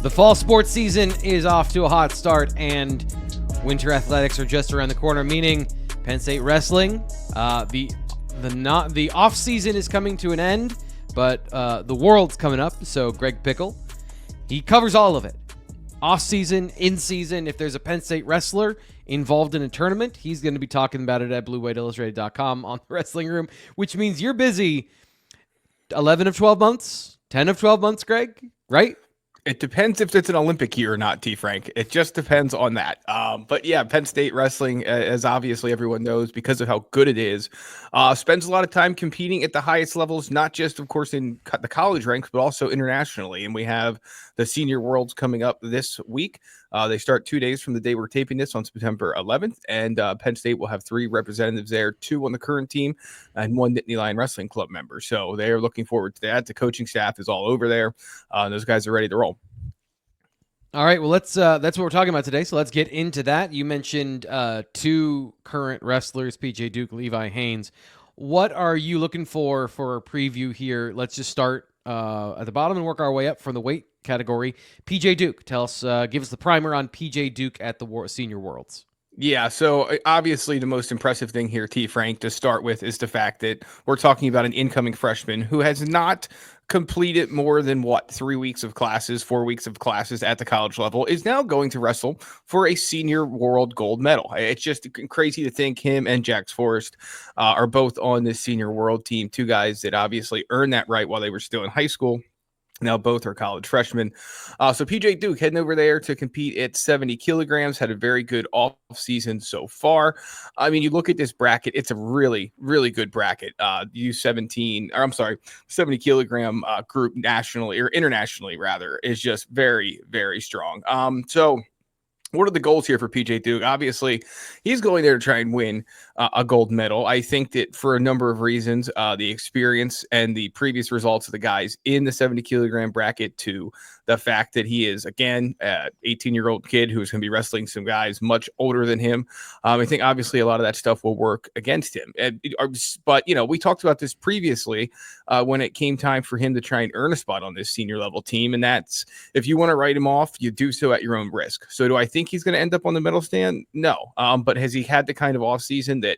The fall sports season is off to a hot start, and winter athletics are just around the corner, meaning Penn State wrestling. The off season is coming to an end, but the world's coming up. So Greg Pickle, he covers all of it. Off season, in season. If there's a Penn State wrestler involved in a tournament, he's going to be talking about it at BlueWhiteIllustrated.com on the Wrestling Room, which means you're busy 11 of 12 months, 10 of 12 months, Greg, right? It depends if it's an Olympic year or not, T. Frank. It just depends on that. But yeah, Penn State wrestling, as obviously everyone knows, because of how good it is, spends a lot of time competing at the highest levels, not just, of course, in the college ranks, but also internationally. And we have the Senior Worlds coming up this week. They start 2 days from the day we're taping this on September 11th. And Penn State will have 3 representatives there, 2 on the current team and 1 Nittany Lion Wrestling Club member. So they are looking forward to that. The coaching staff is all over there. Those guys are ready to roll. All right, well, that's what we're talking about today, so let's get into that. You mentioned 2 current wrestlers, PJ Duke, Levi Haines. What are you looking for a preview here? Let's just start at the bottom and work our way up from the weight category. PJ Duke, tell us, give us the primer on PJ Duke at the Senior Worlds. Yeah, so obviously the most impressive thing here, T. Frank, to start with is the fact that we're talking about an incoming freshman who has not completed more than 3 weeks of classes, 4 weeks of classes at the college level, is now going to wrestle for a senior world gold medal. It's just crazy to think him and Jax Forrest are both on this senior world team, 2 guys that obviously earned that right while they were still in high school. Now both are college freshmen. So PJ Duke heading over there to compete at 70 kilograms, had a very good off season so far. I mean, you look at this bracket, it's a really, really good bracket. U17, or I'm sorry, 70 kilogram group nationally or internationally rather is just very, very strong. So what are the goals here for PJ Duke? Obviously, he's going there to try and win a gold medal. I think that for a number of reasons, the experience and the previous results of the guys in the 70 kilogram bracket, to the fact that he is, again, an 18-year-old kid who's going to be wrestling some guys much older than him. I think obviously a lot of that stuff will work against him. But, you know, we talked about this previously when it came time for him to try and earn a spot on this senior level team. And that's, if you want to write him off, you do so at your own risk. So do I think he's going to end up on the medal stand? No. But has he had the kind of offseason that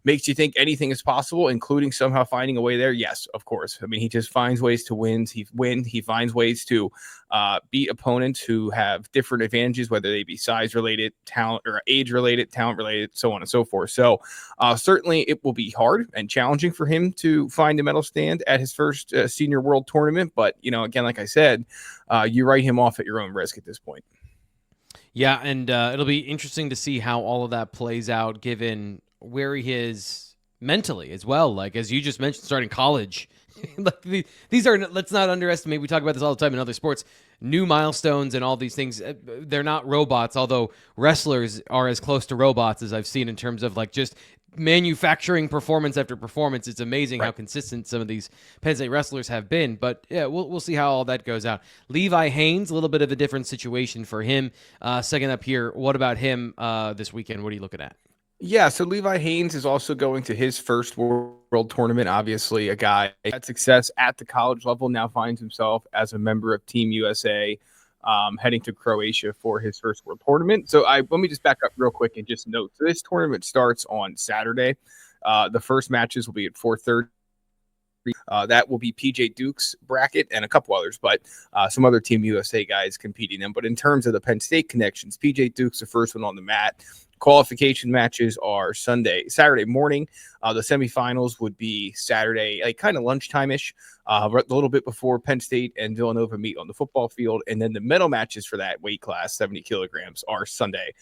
makes you think anything is possible, including somehow finding a way there? Yes, of course. I mean, he just finds ways to win. He finds ways to beat opponents who have different advantages, whether they be size related, talent or age related, talent related, so on and so forth. So certainly it will be hard and challenging for him to find a medal stand at his first senior world tournament. But, you know, again, like I said, you write him off at your own risk at this point. Yeah, and it'll be interesting to see how all of that plays out, given where he is mentally as well. Like, as you just mentioned, starting college. Like these are, let's not underestimate, we talk about this all the time in other sports, new milestones and all these things. They're not robots, although wrestlers are as close to robots as I've seen in terms of like just manufacturing performance after performance. It's amazing how consistent some of these Penn State wrestlers have been. But yeah, we'll see how all that goes out. Levi Haines, a little bit of a different situation for him. Second up here, what about him this weekend? What are you looking at? Yeah, so Levi Haines is also going to his first world tournament. Obviously, a guy had success at the college level, now finds himself as a member of Team USA, heading to Croatia for his first world tournament. So let me just back up real quick and just note, so this tournament starts on Saturday. The first matches will be at 4:30. That will be PJ Duke's bracket and a couple others, but some other Team USA guys competing in. But in terms of the Penn State connections, PJ Duke's the first one on the mat. Qualification matches are Saturday morning. The semifinals would be Saturday, like kind of lunchtime-ish, a little bit before Penn State and Villanova meet on the football field. And then the medal matches for that weight class, 70 kilograms, are Sunday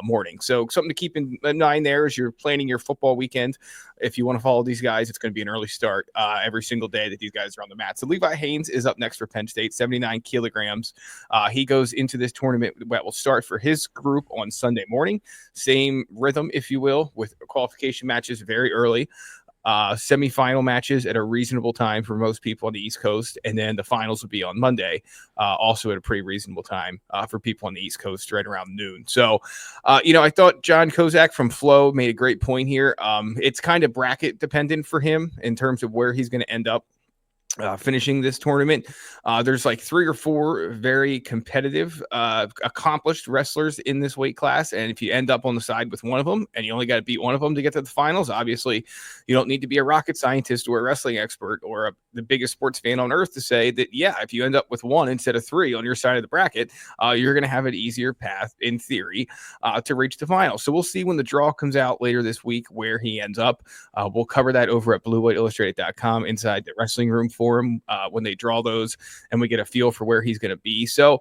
morning. So something to keep in mind there as you're planning your football weekend. If you want to follow these guys, it's going to be an early start every single day that these guys are on the mat. So Levi Haines is up next for Penn State, 79 kilograms. He goes into this tournament that will start for his group on Sunday morning. Same rhythm, if you will, with qualification matches very early. Semifinal matches at a reasonable time for most people on the East Coast, and then the finals will be on Monday, also at a pretty reasonable time for people on the East Coast, right around noon. So, I thought John Kozak from Flow made a great point here. It's kind of bracket dependent for him in terms of where he's going to end up finishing this tournament. There's like 3 or 4 very competitive, accomplished wrestlers in this weight class. And if you end up on the side with one of them and you only got to beat one of them to get to the finals, obviously you don't need to be a rocket scientist or a wrestling expert or the biggest sports fan on earth to say that, yeah, if you end up with 1 instead of 3 on your side of the bracket, you're going to have an easier path in theory to reach the final. So we'll see when the draw comes out later this week where he ends up. We'll cover that over at bluewhiteillustrated.com inside the wrestling room forum when they draw those and we get a feel for where he's going to be. So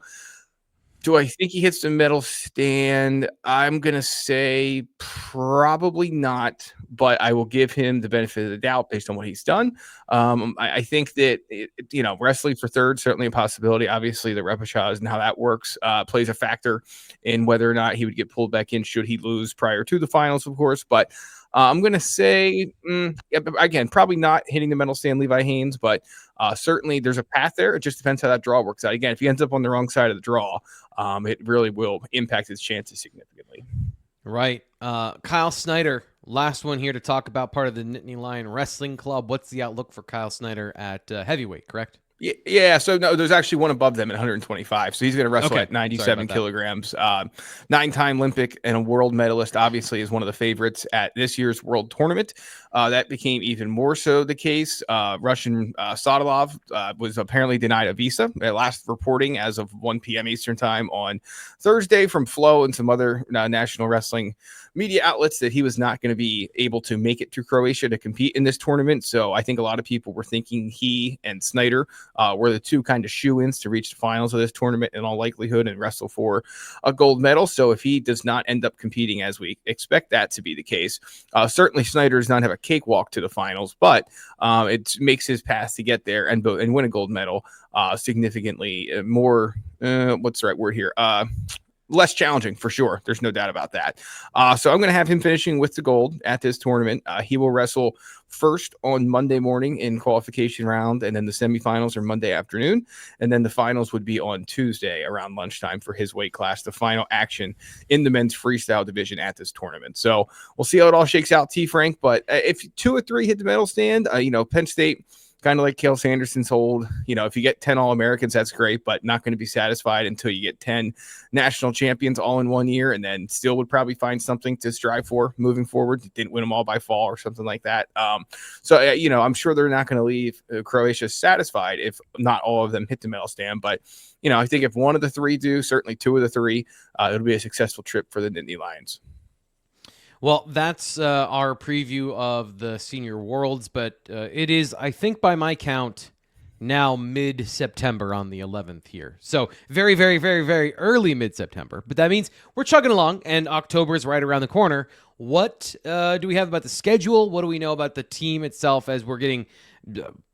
do I think he hits the medal stand? I'm going to say probably not, but I will give him the benefit of the doubt based on what he's done. I think that, wrestling for third, certainly a possibility. Obviously, the repechage and how that works plays a factor in whether or not he would get pulled back in should he lose prior to the finals, of course. But I'm going to say, again, probably not hitting the medal stand, Levi Haines, but certainly there's a path there. It just depends how that draw works out. Again, if he ends up on the wrong side of the draw, it really will impact his chances significantly. Right. Kyle Snyder, last one here to talk about, part of the Nittany Lion Wrestling Club. What's the outlook for Kyle Snyder at heavyweight, correct? Yeah. So no, there's actually one above them at 125. So he's going to wrestle at 97 kilograms. 9-time Olympic and a world medalist, obviously, is one of the favorites at this year's world tournament. That became even more so the case. Russian Sadalov was apparently denied a visa. Last reporting as of 1 p.m. Eastern time on Thursday from Flow and some other national wrestling media outlets that he was not going to be able to make it to Croatia to compete in this tournament. So I think a lot of people were thinking he and Snyder were the 2 kind of shoe-ins to reach the finals of this tournament in all likelihood and wrestle for a gold medal. So if he does not end up competing as we expect that to be the case, certainly Snyder does not have a cakewalk to the finals, but it makes his path to get there and win a gold medal significantly more, what's the right word here? Less challenging for sure. There's no doubt about that. So I'm going to have him finishing with the gold at this tournament. He will wrestle first on Monday morning in qualification round, and then the semifinals are Monday afternoon, and then the finals would be on Tuesday around lunchtime for his weight class, the final action in the men's freestyle division at this tournament. So we'll see how it all shakes out, T. Frank. But if 2 or 3 hit the medal stand, Penn State, kind of like Kale Sanderson's hold, if you get 10 All-Americans, that's great, but not going to be satisfied until you get 10 national champions all in 1 year, and then still would probably find something to strive for moving forward. Didn't win them all by fall or something like that. So I'm sure they're not going to leave Croatia satisfied if not all of them hit the medal stand. But, I think if 1 of the 3 do, certainly 2 of the 3, it'll be a successful trip for the Nittany Lions. Well, that's our preview of the Senior Worlds, but it is, I think by my count, now mid-September on the 11th here. So very, very, very, very early mid-September. But that means we're chugging along, and October is right around the corner. What do we have about the schedule? What do we know about the team itself as we're getting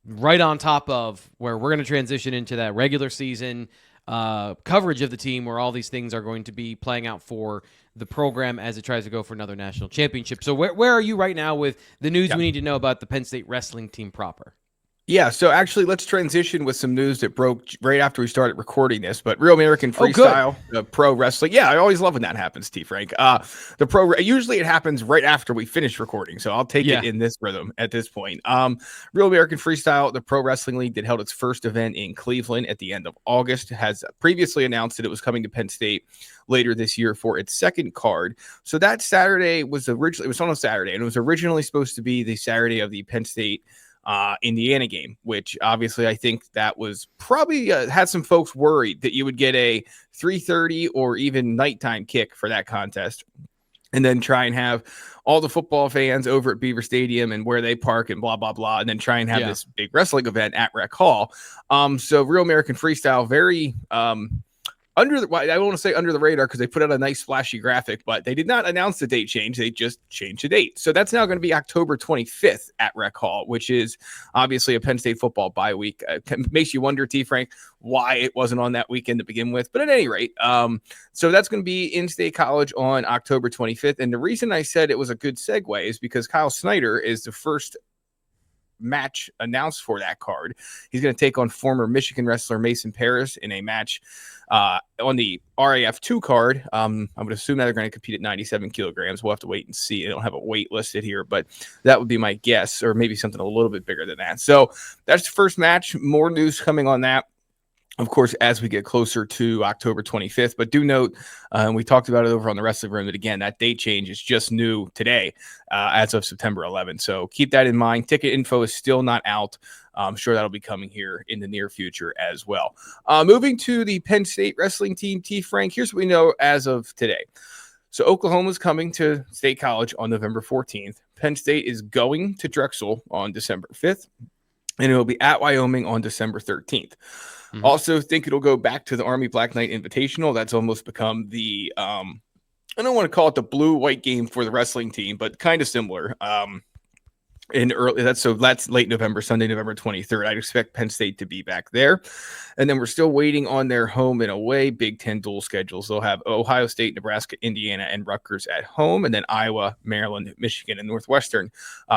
right on top of where we're going to transition into that regular season coverage of the team, where all these things are going to be playing out for the program as it tries to go for another national championship? So where are you right now with the news we need to know about the Penn State wrestling team proper? Yeah, so actually, let's transition with some news that broke right after we started recording this. But Real American Freestyle, pro wrestling. Yeah, I always love when that happens, T. Frank. Usually it happens right after we finish recording, so I'll take it in this rhythm at this point. Real American Freestyle, the pro wrestling league that held its first event in Cleveland at the end of August, has previously announced that it was coming to Penn State later this year for its second card. So that Saturday was on a Saturday, and it was originally supposed to be the Saturday of the Penn State Indiana game, which obviously I think that was probably had some folks worried that you would get a 3:30 or even nighttime kick for that contest, and then try and have all the football fans over at Beaver Stadium and where they park and blah, blah, blah, and then try and have this big wrestling event at Rec Hall. So Real American Freestyle, very I don't want to say under the radar because they put out a nice splashy graphic, but they did not announce the date change. They just changed the date. So that's now going to be October 25th at Rec Hall, which is obviously a Penn State football bye week. Makes you wonder, T. Frank, why it wasn't on that weekend to begin with. But at any rate, so that's going to be in State College on October 25th. And the reason I said it was a good segue is because Kyle Snyder is the first match announced for that card. He's going to take on former Michigan wrestler Mason Paris in a match on the RAF2 card. I would assume that they're going to compete at 97 kilograms. We'll have to wait and see. They don't have a weight listed here, but that would be my guess, or maybe something a little bit bigger than that. So that's the first match. More news coming on that, of course, as we get closer to October 25th. But do note, and we talked about it over on the Wrestling Room, that again, that date change is just new today as of September 11th. So keep that in mind. Ticket info is still not out. I'm sure that'll be coming here in the near future as well. Moving to the Penn State wrestling team, T. Frank, here's what we know as of today. So Oklahoma's coming to State College on November 14th. Penn State is going to Drexel on December 5th. And it will be at Wyoming on December 13th. Also think it'll go back to the Army Black Knight Invitational. That's almost become the, I don't want to call it the blue-white game for the wrestling team, but kind of similar. That's late November, Sunday, November 23rd. I'd expect Penn State to be back there. And then we're still waiting on their home and away Big Ten dual schedules. They'll have Ohio State, Nebraska, Indiana, and Rutgers at home, and then Iowa, Maryland, Michigan, and Northwestern.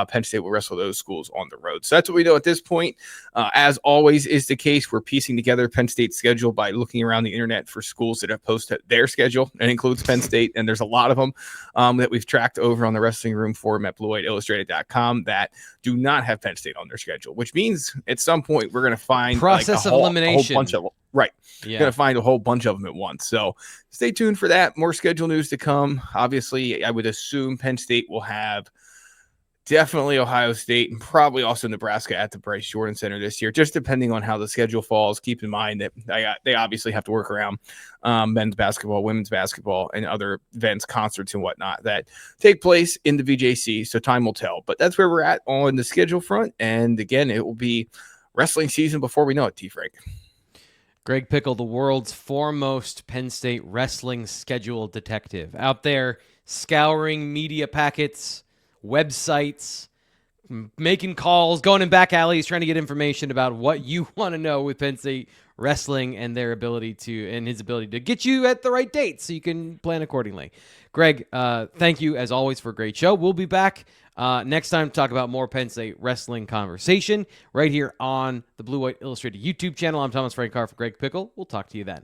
Penn State will wrestle those schools on the road. So that's what we know at this point. As always is the case, we're piecing together Penn State's schedule by looking around the internet for schools that have posted their schedule. That includes Penn State, and there's a lot of them that we've tracked over on the Wrestling Room forum at BlueWhiteIllustrated.com that do not have Penn State on their schedule, which means at some point we're going to find process of elimination. A whole bunch of them. Right. Yeah. Going to find a whole bunch of them at once. So stay tuned for that. More schedule news to come. Obviously, I would assume Penn State will have definitely Ohio State and probably also Nebraska at the Bryce Jordan Center this year, just depending on how the schedule falls. Keep in mind that they obviously have to work around men's basketball, women's basketball, and other events, concerts, and whatnot that take place in the VJC. So time will tell. But that's where we're at on the schedule front. And again, it will be wrestling season before we know it, T. Frank. Greg Pickle, the world's foremost Penn State wrestling schedule detective, out there scouring media packets, websites, making calls, going in back alleys, trying to get information about what you want to know with Penn State wrestling and their ability to, and his ability to get you at the right date so you can plan accordingly. Greg, thank you as always for a great show. We'll be back next time to talk about more Penn State wrestling conversation right here on the Blue White Illustrated YouTube channel. I'm Thomas Frank Carr for Greg Pickle. We'll talk to you then.